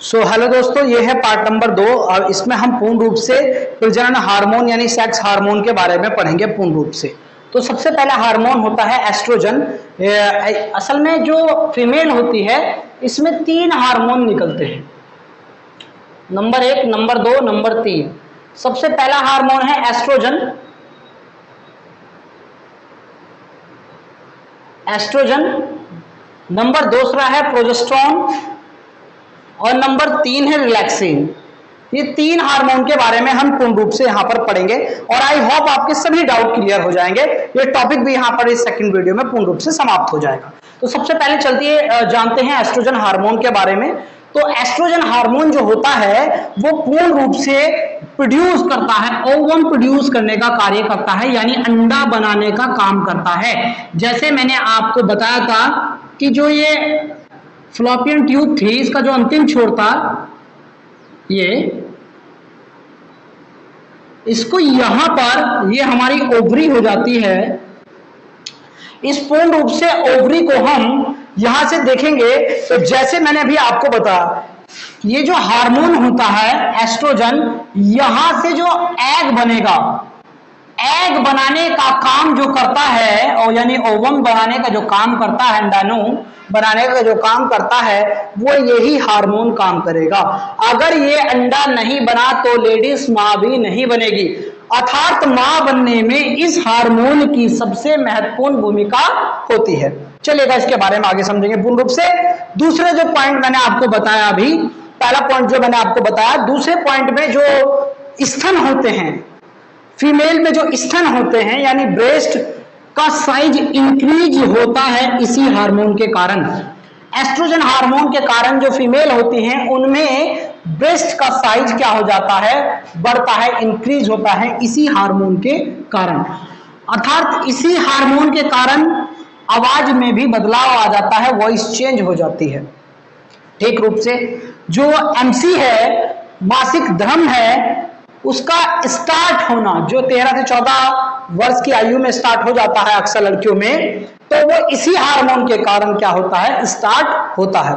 Hello दोस्तों, ये है पार्ट नंबर 2 और इसमें हम पूर्ण रूप से प्रजनन हार्मोन यानी सेक्स हार्मोन के बारे में पढ़ेंगे पूर्ण रूप से। तो सबसे पहला हार्मोन होता है एस्ट्रोजन। असल में जो फीमेल होती है इसमें 3 हार्मोन निकलते हैं, नंबर 1, नंबर 2, नंबर 3। सबसे पहला हार्मोन है एस्ट्रोजन। एस्ट्रोजन नंबर दूसरा है प्रोजेस्टेरोन और नंबर 3 है रिलैक्सिन। ये 3 हार्मोन के बारे में हम पूर्ण रूप से यहाँ पर पढ़ेंगे और आई होप आपके सभी डाउट क्लियर हो जाएंगे। ये टॉपिक भी यहाँ पर इस सेकंड वीडियो में पूर्ण रूप से समाप्त हो जाएगा। तो सबसे पहले चलते जानते हैं एस्ट्रोजन हार्मोन के बारे में। तो एस्ट्रोजन हार्मोन जो होता है वो पूर्ण रूप से प्रोड्यूस करता है, ओवम प्रोड्यूस करने का कार्य करता है, यानी अंडा बनाने का काम करता है। जैसे मैंने आपको बताया था कि जो ये फ्लोपियन ट्यूब थी, इसका जो अंतिम छोर था ये, इसको यहां पर ये हमारी ओवरी हो जाती है। इस पूर्ण रूप से ओवरी को हम यहां से देखेंगे तो जैसे मैंने अभी आपको बताया, ये जो हार्मोन होता है एस्ट्रोजन, यहां से जो एग बनेगा, एग बनाने का काम जो करता है और यानी ओवम बनाने का जो काम करता है, अंडाणु बनाने का जो काम करता है, वो यही हार्मोन काम करेगा। अगर ये अंडा नहीं बना तो लेडीज मां भी नहीं बनेगी, अर्थात मां बनने में इस हार्मोन की सबसे महत्वपूर्ण भूमिका होती है। चलेगा, इसके बारे में आगे समझेंगे पूर्ण रूप से। दूसरे जो पॉइंट मैंने आपको बताया, अभी पहला पॉइंट जो मैंने आपको बताया, दूसरे पॉइंट में जो स्तन होते हैं, फीमेल में जो स्तन होते हैं यानी ब्रेस्ट का साइज इंक्रीज होता है इसी हार्मोन के कारण। एस्ट्रोजन हार्मोन के कारण जो फीमेल होती हैं उनमें ब्रेस्ट का साइज क्या हो जाता है, बढ़ता है, इंक्रीज होता है इसी हार्मोन के कारण। अर्थात इसी हार्मोन के कारण आवाज में भी बदलाव आ जाता है, वॉइस चेंज हो जाती है। ठीक रूप से जो एमसी है, मासिक धर्म है, उसका स्टार्ट होना जो 13 से 14 वर्ष की आयु में स्टार्ट हो जाता है अक्सर लड़कियों में, तो वो इसी हार्मोन के कारण क्या होता है, स्टार्ट होता है।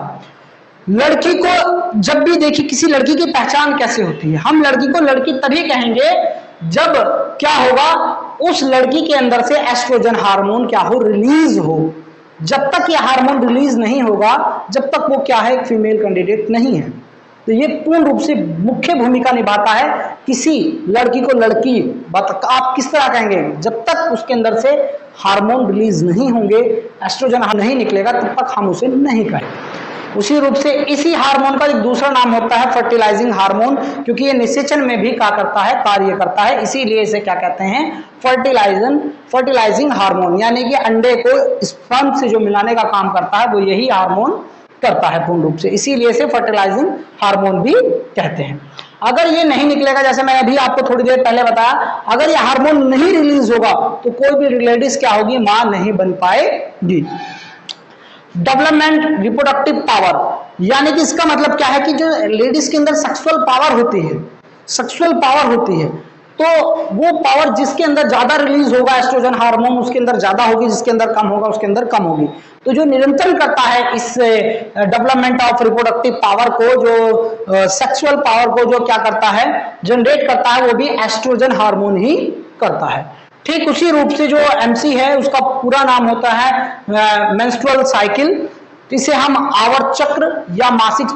लड़की को जब भी देखिए, किसी लड़की की पहचान कैसे होती है, हम लड़की को लड़की तभी कहेंगे जब क्या होगा, उस लड़की के अंदर से एस्ट्रोजन हार्मोन क्या हो, रिलीज हो। जब तक ये हार्मोन रिलीज नहीं होगा, जब तक वो क्या है, एक फीमेल कैंडिडेट नहीं है। तो ये पूर्ण रूप से मुख्य भूमिका निभाता है किसी लड़की को लड़की। आप किस तरह कहेंगे, जब तक उसके अंदर से हार्मोन रिलीज नहीं होंगे, एस्ट्रोजन नहीं निकलेगा, तब तक हम उसे नहीं कहेंगे। उसी रूप से इसी हार्मोन का एक दूसरा नाम होता है फर्टिलाइजिंग हार्मोन, क्योंकि ये निषेचन में भी क्या करता है, कार्य करता है, इसीलिए इसे क्या कहते हैं, फर्टिलाइजिंग हार्मोन। यानी कि अंडे को स्पर्म से जो मिलाने का काम करता है वो यही हार्मोन करता है पूर्ण रूप से, इसीलिए इसे फर्टिलाइजिंग हार्मोन भी कहते हैं। अगर ये नहीं निकलेगा, जैसे मैंने अभी आपको थोड़ी देर पहले बताया, अगर ये हार्मोन नहीं रिलीज होगा तो कोई भी लेडीज क्या होगी, मां नहीं बन पाएगी। डेवलपमेंट रिप्रोडक्टिव पावर, यानी कि इसका मतलब क्या है कि जो लेडीज के अंदर सेक्सुअल पावर होती है, तो वो पावर जिसके अंदर ज्यादा रिलीज होगा एस्ट्रोजन हार्मोन, उसके अंदर ज्यादा होगी, जिसके अंदर कम होगा उसके अंदर कम होगी। तो जो नियंत्रण करता है इस डेवलपमेंट ऑफ रिप्रोडक्टिव पावर को, जो सेक्सुअल पावर को जो क्या करता है, जनरेट करता है, वो भी एस्ट्रोजन हार्मोन ही करता है। ठीक उसी रूप से जो एमसी है, उसका पूरा नाम होता है मेंस्ट्रुअल साइकिल, जिसे हम आवर्त चक्र या मासिक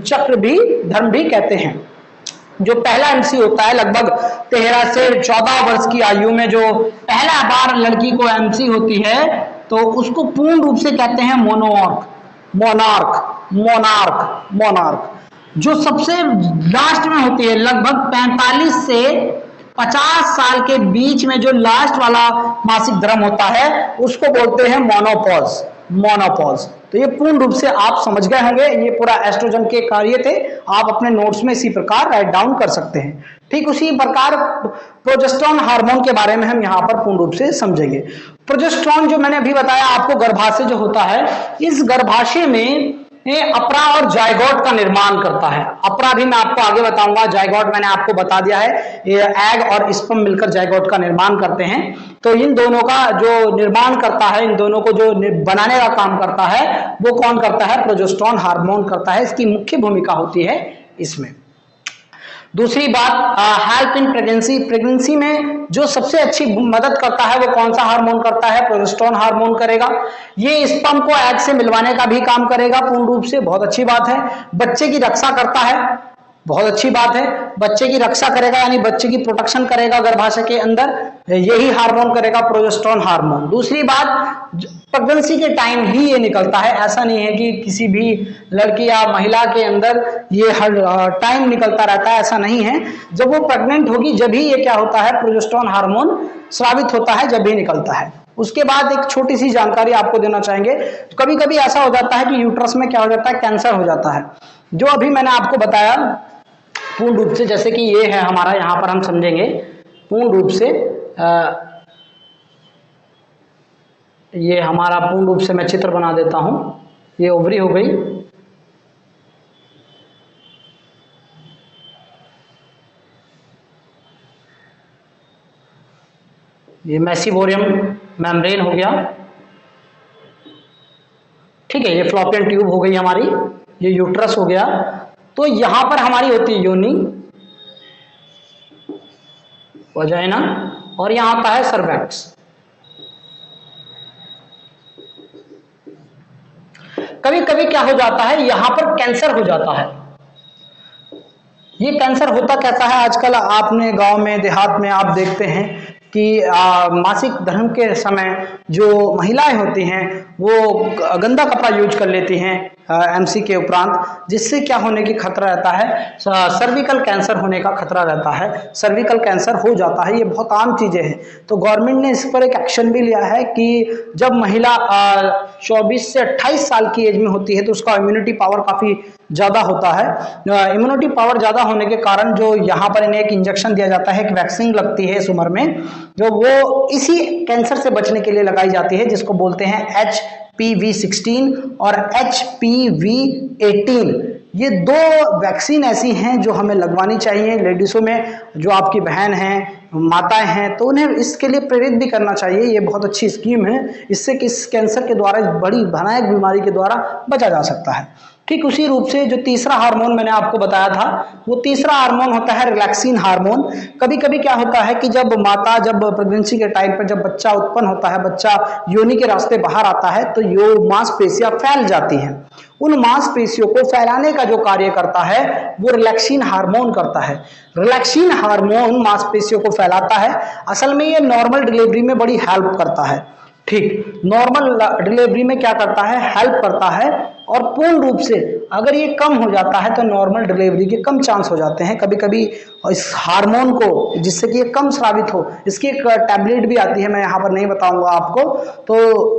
चक्र भी धर्म भी कहते हैं। जो पहला एमसी होता है, लगभग 13 से 14 वर्ष की आयु में जो पहला बार लड़की को एमसी होती है, तो उसको पूर्ण रूप से कहते हैं मोनार्क। जो सबसे लास्ट में होती है, लगभग 45 से 50 साल के बीच में जो लास्ट वाला मासिक धर्म होता है, उसको बोलते हैं मोनोपॉज। तो ये पूर्ण रूप से आप समझ गए होंगे, ये पूरा एस्ट्रोजन के कार्य थे। आप अपने नोट्स में इसी प्रकार राइट डाउन कर सकते हैं। ठीक उसी प्रकार प्रोजेस्टेरोन हार्मोन के बारे में हम यहाँ पर पूर्ण रूप से समझेंगे। प्रोजेस्टेरोन जो मैंने अभी बताया आपको, गर्भाशय जो होता है, इस गर्भाशय में ये अपरा और जायगोट का निर्माण करता है। अपरा भी मैं आपको आगे बताऊंगा, जायगोट मैंने आपको बता दिया है, ये एग और स्पर्म मिलकर जायगोट का निर्माण करते हैं। तो इन दोनों का जो निर्माण करता है, इन दोनों को जो बनाने का काम करता है वो कौन करता है? प्रोजेस्टेरोन हार्मोन करता है। इसकी मुख्य भूमिका होती है इसमें। दूसरी बात, हेल्प इन प्रेगनेंसी। प्रेगनेंसी में जो सबसे अच्छी मदद करता है वो कौन सा हार्मोन करता है? प्रोजेस्टेरोन हार्मोन करेगा। ये स्पर्म को एग से मिलवाने का भी काम करेगा पूर्ण रूप से, बहुत अच्छी बात है। बच्चे की रक्षा करता है, बहुत अच्छी बात है। बच्चे की रक्षा करेगा यानी बच्चे की प्रोटेक्शन करेगा गर्भाशय के अंदर, यही हार्मोन करेगा प्रोजेस्टेरोन हार्मोन। दूसरी बात, प्रेगनेंसी के टाइम ही ये निकलता है, ऐसा नहीं है कि किसी भी लड़की या महिला के अंदर ये हर टाइम निकलता रहता है, ऐसा नहीं है। जब वो प्रेग्नेंट होगी जब ही ये क्या होता है? प्रोजेस्टेरोन हार्मोन स्रावित होता है, जब भी निकलता है। उसके बाद एक छोटी सी जानकारी आपको देना चाहेंगे, कभी कभी ऐसा हो जाता है कि यूट्रस में क्या हो जाता है? कैंसर हो जाता है। जो अभी मैंने आपको बताया पूर्ण रूप से, जैसे कि ये है हमारा, यहां पर हम समझेंगे पूर्ण रूप से, ये हमारा पूर्ण रूप से मैं चित्र बना देता हूं। ये ओवरी हो गई, ये मेसिबोरियम मेम्ब्रेन हो गया, ठीक है। ये फ्लोपियन ट्यूब हो गई हमारी, ये यूट्रस हो गया। तो यहां पर हमारी होती है योनि, वजाइना, और यहां आता है सर्वैक्स। कभी कभी क्या हो जाता है, यहां पर कैंसर हो जाता है। ये कैंसर होता कैसा है? आजकल आपने गांव में देहात में आप देखते हैं कि मासिक धर्म के समय जो महिलाएं होती हैं वो गंदा कपड़ा यूज कर लेती हैं एमसी के उपरांत, जिससे क्या होने की खतरा रहता है? सर्विकल कैंसर होने का खतरा रहता है, सर्विकल कैंसर हो जाता है। ये बहुत आम चीजें हैं। तो गवर्नमेंट ने इस पर एक एक्शन भी लिया है कि जब महिला 24 से 28 साल की एज में होती है तो उसका इम्यूनिटी पावर काफी ज्यादा होता है। इम्यूनिटी पावर ज्यादा होने के कारण जो यहाँ पर इन्हें एक इंजेक्शन दिया जाता है, एक वैक्सीन लगती है इस उम्र में, जो वो इसी कैंसर से बचने के लिए लगाई जाती है, जिसको बोलते हैं HPV16 और HPV18। ये दो वैक्सीन ऐसी हैं जो हमें लगवानी चाहिए लेडीजों में, जो आपकी बहन हैं, माताएं हैं, तो उन्हें इसके लिए प्रेरित भी करना चाहिए। ये बहुत अच्छी स्कीम है, इससे किस कैंसर के द्वारा, बड़ी भयानक बीमारी के द्वारा बचा जा सकता है। ठीक उसी रूप से जो तीसरा हार्मोन मैंने आपको बताया था, वो तीसरा हार्मोन होता है रिलैक्सिन हार्मोन। कभी कभी क्या होता है कि जब प्रेगनेंसी के टाइम पर जब बच्चा उत्पन्न होता है, बच्चा योनि के रास्ते बाहर आता है, तो यो मांसपेशियां फैल जाती हैं। उन मांसपेशियों को फैलाने का जो कार्य करता है वो रिलैक्सिन हार्मोन करता है। रिलैक्सिन हार्मोन मांसपेशियों को फैलाता है। असल में ये नॉर्मल डिलीवरी में बड़ी हेल्प करता है। ठीक, नॉर्मल डिलीवरी में क्या करता है? हेल्प करता है। और पूर्ण रूप से अगर ये कम हो जाता है तो नॉर्मल डिलीवरी के कम चांस हो जाते हैं। कभी कभी इस हार्मोन को, जिससे कि ये कम स्रावित हो, इसकी एक टैबलेट भी आती है, मैं यहाँ पर नहीं बताऊंगा आपको। तो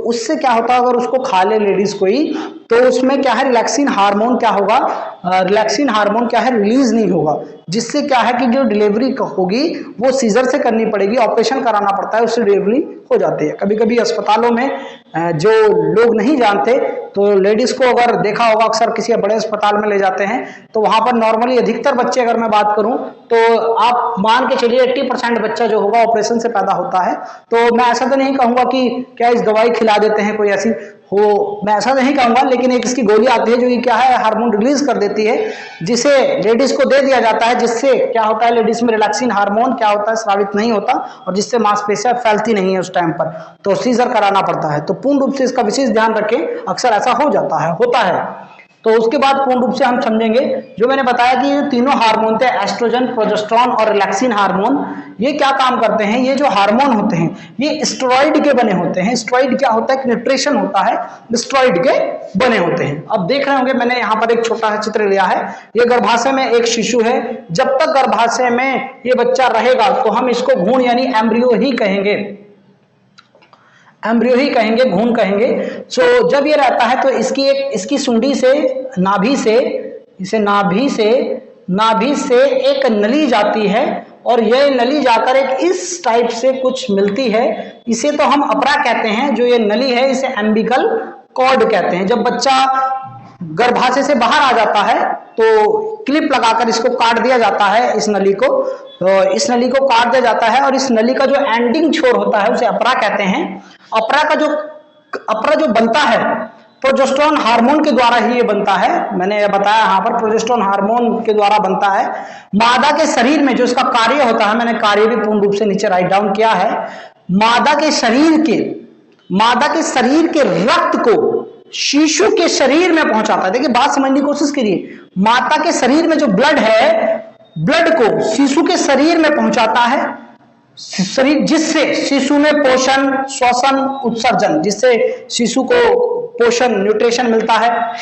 उससे क्या होता है, अगर उसको खा ले लेडीज कोई, तो उसमें क्या है, रिलैक्सिन हार्मोन क्या होगा, रिलैक्सिन हार्मोन क्या है, रिलीज नहीं होगा, जिससे क्या है कि जो डिलीवरी होगी वो सीजर से करनी पड़ेगी, ऑपरेशन कराना पड़ता है, उससे डिलीवरी हो जाती है। कभी कभी अस्पतालों में जो लोग नहीं जानते, तो लेडीज को अगर देखा होगा अक्सर किसी बड़े अस्पताल में ले जाते हैं, तो वहां पर नॉर्मली अधिकतर बच्चे, अगर मैं बात करूं तो आप मान के चलिए 80% बच्चा जो होगा ऑपरेशन से पैदा होता है। तो मैं ऐसा तो नहीं कहूंगा कि क्या इस दवाई खिला देते हैं कोई ऐसी हो, मैं ऐसा नहीं कहूंगा, लेकिन एक इसकी गोली आती है जो ये क्या है, हार्मोन रिलीज कर देती है, जिसे लेडीज को दे दिया जाता है, जिससे क्या होता है, लेडीज में रिलैक्सिन हार्मोन क्या होता है, स्रावित नहीं होता, और जिससे मांसपेशियां फैलती नहीं है उस टाइम पर, तो सीजर कराना पड़ता है। तो पूर्ण रूप से इसका विशेष ध्यान रखें, अक्सर ऐसा हो जाता है, होता है। तो उसके बाद पूर्ण रूप से हम समझेंगे, जो मैंने बताया कि ये तीनों हार्मोन थे, एस्ट्रोजन, प्रोजेस्टेरोन और रिलैक्सिन हार्मोन, ये क्या काम करते हैं? ये जो हार्मोन होते हैं ये स्टेरॉइड के बने होते हैं। स्टेरॉइड क्या होता है? न्यूट्रिशन होता है, स्टेरॉइड के बने होते हैं। अब देख रहे होंगे मैंने यहाँ पर एक छोटा सा चित्र लिया है। ये गर्भाशय में एक शिशु है। जब तक गर्भाशय में ये बच्चा रहेगा तो हम इसको भ्रूण यानी एम्ब्रियो ही कहेंगे, एम्ब्रियो ही कहेंगे, भ्रूण कहेंगे। सो जब ये रहता है तो इसकी सुंडी से, नाभि से एक नली जाती है, और यह नली जाकर एक इस टाइप से कुछ मिलती है, इसे तो हम अपरा कहते हैं। जो ये नली है इसे एम्बिकल कॉर्ड कहते हैं। जब बच्चा गर्भाशय से बाहर आ जाता है तो क्लिप लगाकर इसको काट दिया जाता है, इस नली को। तो इस नली को काट दिया जाता है और इस नली का जो एंडिंग छोर होता है उसे अपरा कहते हैं। अपरा जो बनता है प्रोजेस्टेरोन हार्मोन के द्वारा ही ये बनता है। मैंने ये बताया यहाँ पर प्रोजेस्टेरोन हार्मोन के द्वारा बनता है। मादा के शरीर में जो इसका कार्य होता है, मैंने कार्य भी पूर्ण रूप से नीचे राइट डाउन किया है। मादा के शरीर के रक्त को शिशु के शरीर में पहुंचाता है। देखिए बात समझने की कोशिश करिए, माता के शरीर में जो ब्लड है, ब्लड को शिशु के शरीर में पहुंचाता है शरीर, जिससे शिशु में पोषण, श्वसन, उत्सर्जन, जिससे शिशु को पोषण, न्यूट्रिशन मिलता है।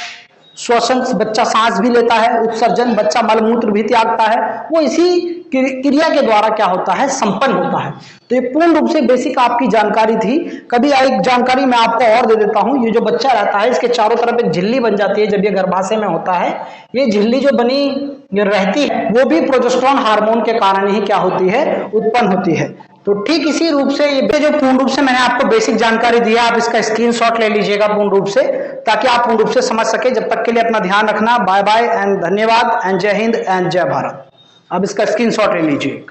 श्वसन, बच्चा सांस भी लेता है। उत्सर्जन, बच्चा मलमूत्र भी त्यागता है। वो इसी क्रिया के द्वारा क्या होता है, संपन्न होता है। तो ये पूर्ण रूप से बेसिक आपकी जानकारी थी। कभी एक जानकारी मैं आपको और दे देता हूं। ये जो बच्चा रहता है इसके चारों तरफ एक झिल्ली बन जाती है जब ये गर्भाशय में होता है। ये झिल्ली जो बनी रहती है वो भी प्रोजेस्टेरोन हार्मोन के कारण ही क्या होती है, उत्पन्न होती है। तो ठीक इसी रूप से ये जो पूर्ण रूप से मैंने आपको बेसिक जानकारी दिया, आप इसका स्क्रीनशॉट ले लीजिएगा पूर्ण रूप से, ताकि आप पूर्ण रूप से समझ सके। जब तक के लिए अपना ध्यान रखना। बाय बाय एंड धन्यवाद एंड जय हिंद एंड जय भारत। अब इसका स्क्रीनशॉट ले लीजिए।